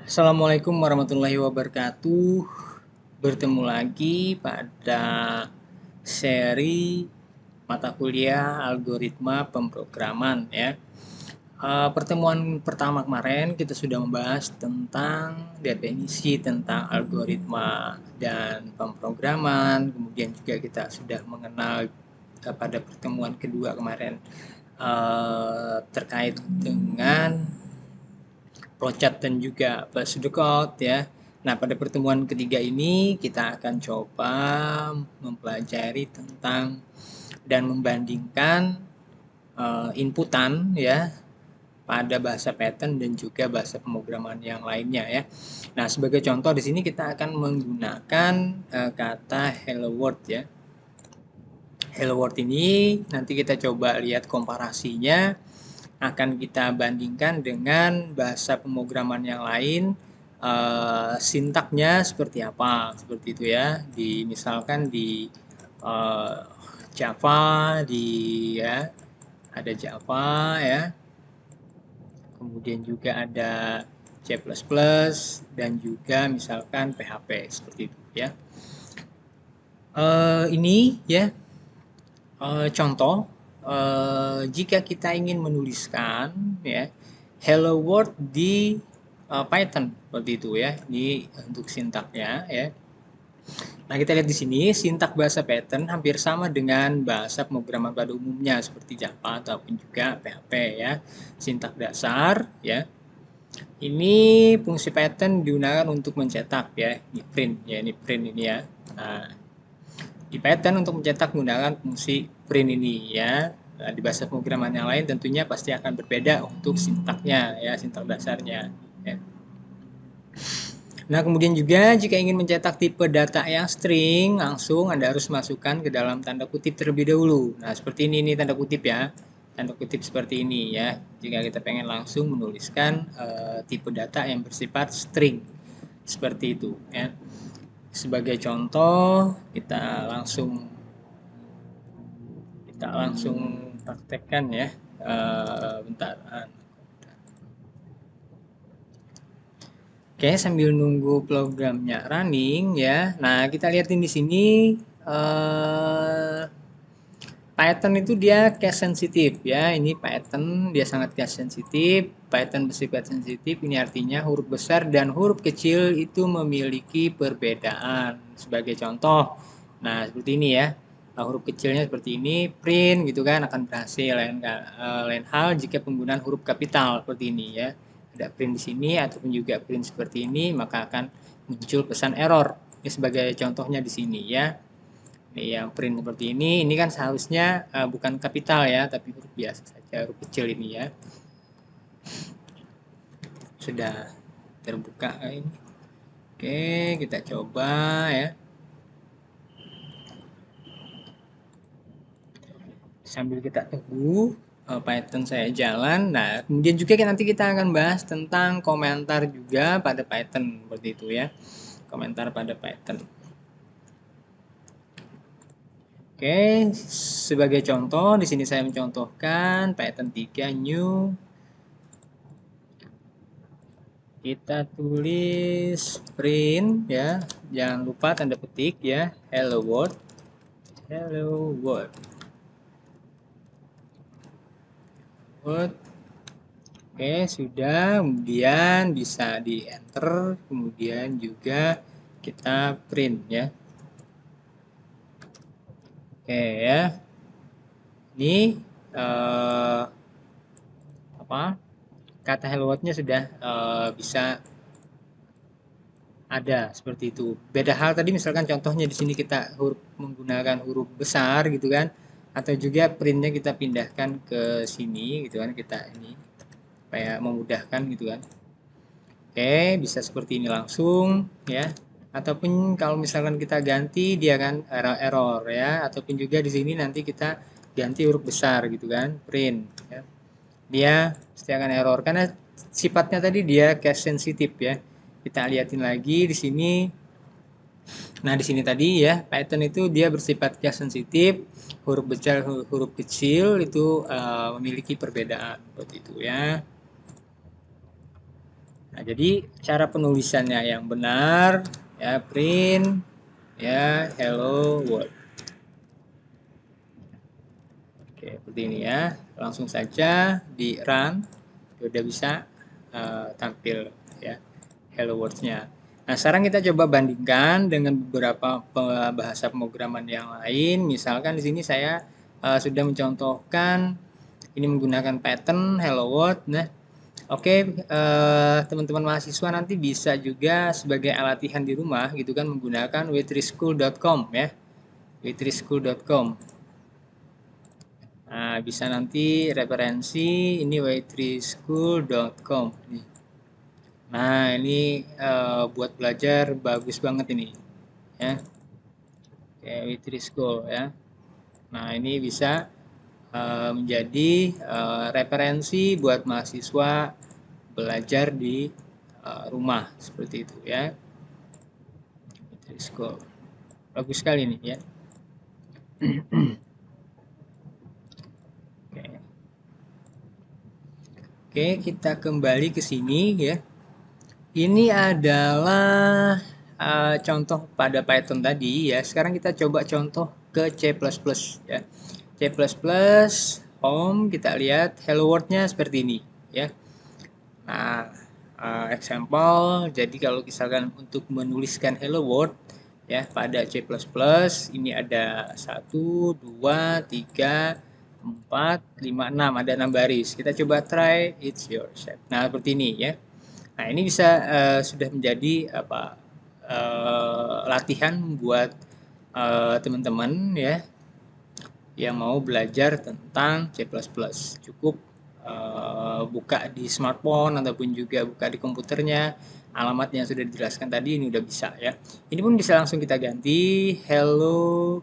Assalamualaikum warahmatullahi wabarakatuh. Bertemu lagi pada seri mata kuliah algoritma pemrograman ya. Pertemuan pertama kemarin kita sudah membahas tentang definisi tentang algoritma dan pemrograman. Kemudian juga kita sudah mengenal pada pertemuan kedua kemarin terkait dengan flowchart dan juga pseudocode ya. Nah, pada pertemuan ketiga ini kita akan coba mempelajari tentang dan membandingkan inputan ya pada bahasa Python dan juga bahasa pemrograman yang lainnya ya. Nah, sebagai contoh di sini kita akan menggunakan kata hello world ya. Hello world ini nanti kita coba lihat komparasinya, akan kita bandingkan dengan bahasa pemrograman yang lain, sintaknya seperti apa, seperti itu ya. Misalkan di Java, ya, ada Java ya, kemudian juga ada C++ dan juga misalkan PHP seperti itu ya. Ini ya contoh, jika kita ingin menuliskan ya hello world di Python seperti itu ya, di untuk sintaknya ya. Nah, kita lihat di sini sintak bahasa Python hampir sama dengan bahasa pemrograman pada umumnya seperti Java ataupun juga PHP ya. Sintak dasar ya. Ini fungsi Python digunakan untuk mencetak ya, ini print ya, ini print ini ya. Nah, di Python untuk mencetak menggunakan fungsi print ini ya. Nah, di bahasa pemrograman yang lain tentunya pasti akan berbeda untuk sintaknya ya, sintak dasarnya ya. Nah, kemudian juga jika ingin mencetak tipe data yang string, langsung Anda harus masukkan ke dalam tanda kutip terlebih dahulu. Nah, seperti ini tanda kutip ya. Tanda kutip seperti ini ya. Jika kita pengen langsung menuliskan tipe data yang bersifat string. Seperti itu ya. Sebagai contoh, kita langsung praktekkan ya. Bentar. Oke, sambil nunggu programnya running ya. Nah, kita lihatin di sini eh, Python itu dia case sensitif ya. Ini Python dia sangat case sensitif. Python bersifat sensitif. Ini artinya huruf besar dan huruf kecil itu memiliki perbedaan. Sebagai contoh, nah seperti ini ya. Nah, huruf kecilnya seperti ini, print gitu kan akan berhasil. Lain hal jika penggunaan huruf kapital seperti ini ya. Ada print di sini ataupun juga print seperti ini, maka akan muncul pesan error. Ini sebagai contohnya di sini ya. Ini yang print seperti ini kan seharusnya bukan kapital ya, tapi huruf biasa saja, huruf kecil ini ya. Sudah terbuka ini. Oke, kita coba ya. Sambil kita tunggu Python saya jalan. Nah, kemudian juga nanti kita akan bahas tentang komentar juga pada Python seperti itu ya. Komentar pada Python. Oke, sebagai contoh di sini saya mencontohkan Python 3 new. Kita tulis print ya. Jangan lupa tanda petik ya, hello world. Hello world. World. Oke, sudah. Kemudian bisa di enter, kemudian juga kita print ya. Oke ya. Ini apa? Kata hello world-nya sudah bisa ada seperti itu. Beda hal tadi misalkan contohnya di sini kita menggunakan huruf besar gitu kan, atau juga printnya kita pindahkan ke sini gitu kan, kita ini supaya memudahkan gitu kan. Oke, bisa seperti ini langsung ya. Ataupun kalau misalkan kita ganti dia kan error ya, ataupun juga di sini nanti kita ganti huruf besar gitu kan, print ya. Dia pasti akan error karena sifatnya tadi dia case sensitif ya. Kita lihatin lagi di sini. Nah, di sini tadi ya, Python itu dia bersifat case sensitif, huruf besar, huruf kecil itu memiliki perbedaan seperti itu ya. Nah, jadi cara penulisannya yang benar ya, print ya hello world. Oke, seperti ini ya. Langsung saja di run, sudah bisa tampil ya hello world-nya. Nah, sekarang kita coba bandingkan dengan beberapa bahasa pemrograman yang lain. Misalkan di sini saya sudah mencontohkan ini menggunakan pattern hello world. Nah, oke, teman-teman mahasiswa nanti bisa juga sebagai alat latihan di rumah gitu kan menggunakan waitresschool.com ya. waitresschool.com. Nah, bisa nanti referensi ini waitresschool.com nih. Nah, ini buat belajar bagus banget ini ya. Oke, Waitresschool ya. Nah, ini bisa menjadi referensi buat mahasiswa belajar di rumah seperti itu ya. Waitresschool. Bagus sekali nih ya. Oke. Oke, kita kembali ke sini ya. Ini adalah contoh pada Python tadi ya. Sekarang kita coba contoh ke C++ ya. C++ home kita lihat hello world-nya seperti ini ya. Nah, example jadi kalau misalkan untuk menuliskan hello world ya pada C++ ini ada 1 2 3 4 5 6 ada 6 baris. Kita coba try it's your set. Nah, seperti ini ya. Nah, ini bisa sudah menjadi apa latihan buat teman-teman ya yang mau belajar tentang C++. Cukup buka di smartphone ataupun juga buka di komputernya. Alamat yang sudah dijelaskan tadi ini udah bisa ya. Ini pun bisa langsung kita ganti hello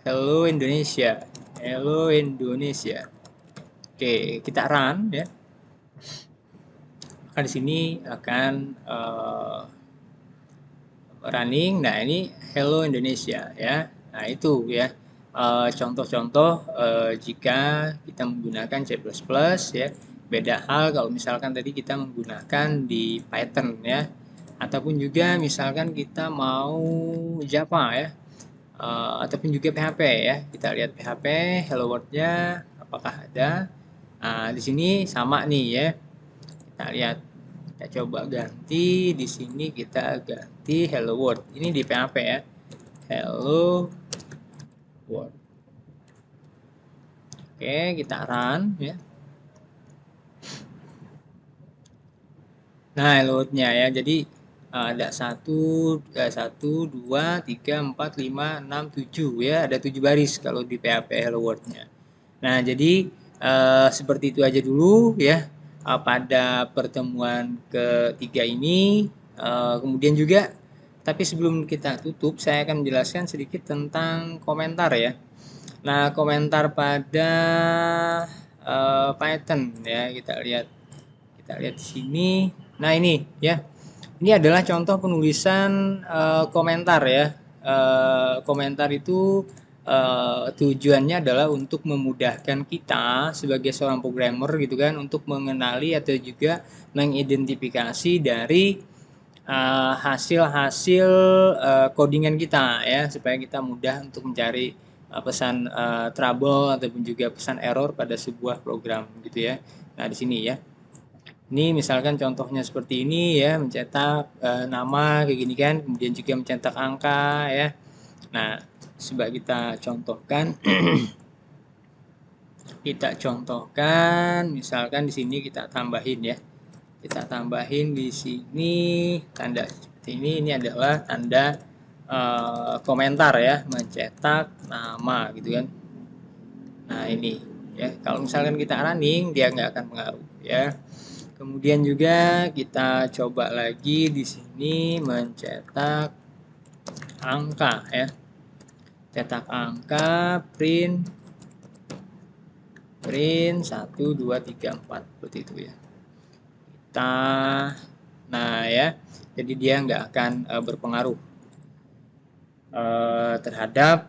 hello Indonesia. Hello Indonesia. Oke, kita run ya. Maka di sini akan running. Nah, ini Hello Indonesia ya. Nah, itu ya contoh-contoh jika kita menggunakan C++ ya. Beda hal kalau misalkan tadi kita menggunakan di Python ya. Ataupun juga misalkan kita mau Java ya. Ataupun juga PHP ya. Kita lihat PHP hello world-nya apakah ada. Nah, di sini sama nih ya. Kita lihat, kita coba ganti di sini, kita ganti hello world. Ini di PHP ya, hello world. Oke, kita run ya. Nah, hello world-nya ya, jadi ada 1, 2, 3, 4, 5, 6, 7 ya, ada 7 baris kalau di PHP hello world-nya. Nah, jadi seperti itu aja dulu ya pada pertemuan ketiga ini. Kemudian juga, tapi sebelum kita tutup, saya akan menjelaskan sedikit tentang komentar ya. Nah, komentar pada Python ya, kita lihat di sini. Nah, ini ya. Ini adalah contoh penulisan komentar ya. Komentar itu tujuannya adalah untuk memudahkan kita sebagai seorang programmer gitu kan untuk mengenali atau juga mengidentifikasi dari hasil-hasil codingan kita ya supaya kita mudah untuk mencari pesan trouble ataupun juga pesan error pada sebuah program gitu ya. Nah, di sini ya. Ini misalkan contohnya seperti ini ya, mencetak nama kayak gini kan, kemudian juga mencetak angka ya. Nah, coba kita contohkan. Kita contohkan, misalkan di sini kita tambahin ya. Kita tambahin di sini tanda seperti ini adalah tanda komentar ya, mencetak nama gitu kan. Nah, ini ya, kalau misalkan kita running dia nggak akan pengaruh ya. Kemudian juga kita coba lagi di sini mencetak angka ya. Cetak angka print 1 2 3 4 seperti itu ya. Kita nah ya. Jadi dia nggak akan berpengaruh terhadap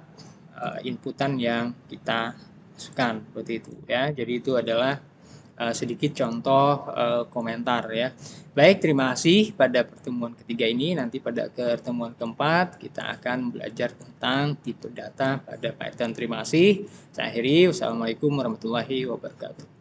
inputan yang kita masukkan seperti itu ya. Jadi itu adalah sedikit contoh komentar ya. Baik, terima kasih pada pertemuan ketiga ini. Nanti pada pertemuan keempat kita akan belajar tentang tipe data pada Python. Terima kasih. Saya akhiri. Wassalamualaikum warahmatullahi wabarakatuh.